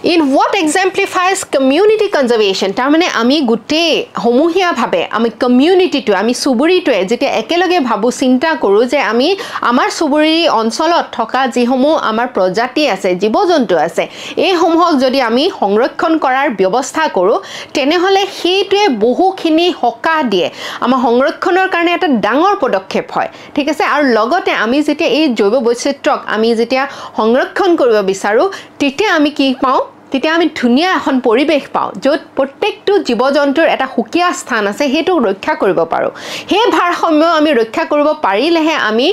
In what exemplifies community conservation? তাৰমানে আমি গুটে সমূহীয়া ভাবে আমি কমিউনিটিটো আমি সুবুৰীটোৱে যেতিয়া একেলগে ভাবো চিন্তা কৰো যে আমি আমাৰ সুবুৰী অঞ্চলত থকা যিসমূহ আমাৰ প্ৰজাতি আছে জীৱ-জন্তু আছে এই সমূহক যদি আমি সংৰক্ষণ কৰাৰ ব্যৱস্থা কৰো তেনেহলে সেইটোৱে বহুখিনি হকা দিয়ে আমাৰ সংৰক্ষণৰ কাৰণে এটা ডাঙৰ পদক্ষেপ হয় ঠিক আছে আৰু লগতে আমি যেতিয়া এই জৈৱ বৈচিত্ৰ্যক আমি যেতিয়া সংৰক্ষণ কৰিব বিচাৰো তেতিয়া আমি কি পাওঁ তেতিয়া আমি ধুনিয়া এখন পৰিবেশ পাওঁ য'ত প্ৰত্যেকটো জীৱ-জন্তুৰ এটা সুকীয়া স্থান আছে হেতু ৰক্ষা কৰিব পাৰো হে ভাৰসাম্য আমি ৰক্ষা কৰিব পাৰিলেহে আমি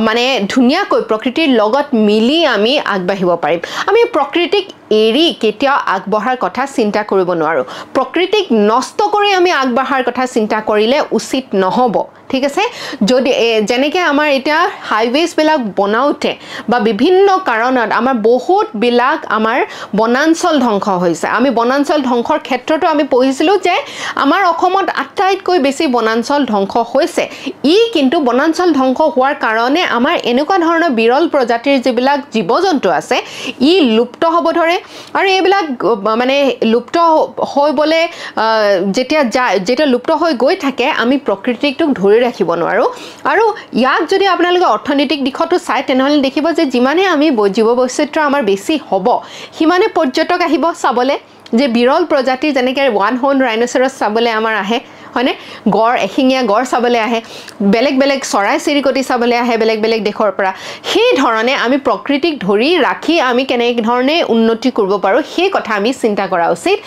মানে ধুনিয়াকৈ প্ৰকৃতিৰ লগত মিলি আমি আগবাঢ়িব পাৰিম আমি প্ৰকৃতিক এৰি কেতিয়া আগবঢ়াৰ কথা চিন্তা কৰিব নোৱাৰো প্ৰকৃতিক নষ্ট কৰি আমি আগবঢ়াৰ কথা চিন্তা কৰিলে উচিত নহব ঠিক আছে যদি জেনেকে আমাৰ এটা হাইৱেজ বিলাক বনাওতে বা বিভিন্ন কাৰণত আমাৰ বহুত বিলাক আমাৰ বনাঞ্চল ধ্বংস হৈছে আমি বনাঞ্চল ধ্বংসৰ ক্ষেত্ৰটো আমি পঢ়িছিলো যে আমাৰ অসমত আটাইতকৈ বেছি বনাঞ্চল ধ্বংস হৈছে ই কিন্তু বনাঞ্চল ধ্বংস হোৱাৰ কাৰণে আমাৰ এনেকুৱা ধৰণৰ বিৰল প্ৰজাতিৰ যিবিলাক জীৱ-জন্তু আছে ই লুপ্ত হ'ব ধৰে আৰু এইবিলাক মানে লুপ্ত হৈ বলে যেতিয়া লুপ্ত হৈ গৈ থাকে আমি প্ৰকৃতিটোক ধৰি ৰাখিব নোৱাৰো আৰু ইয়াক যদি আপোনালোকে অৰ্থনৈতিক দিশটো চাই তেনেহলে দেখিব যে যিমানে আমি জীৱ বৈচিত্ৰ্য আমাৰ বেছি হ'ব হিমানে পৰ্যটক আহিব চাবলে যে বিৰল প্ৰজাতিৰ যেনেকৈ ওৱান হৰ্ন ৰাইনোচেৰাছ চাবলে আমাৰ আহে হয়নে গড় এখিঙীয়া গড় চাবলে আহে বেলেগ বেলেগ চৰাই চিৰিকটি চাবলে আহে বেলেগ বেলেগ দেশৰ পৰা সেই ধৰণে আমি প্ৰকৃতিক ধৰি ৰাখি আমি কেনে ধৰণে উন্নতি কৰিব পাৰো সেই কথা আমি চিন্তা কৰা উচিত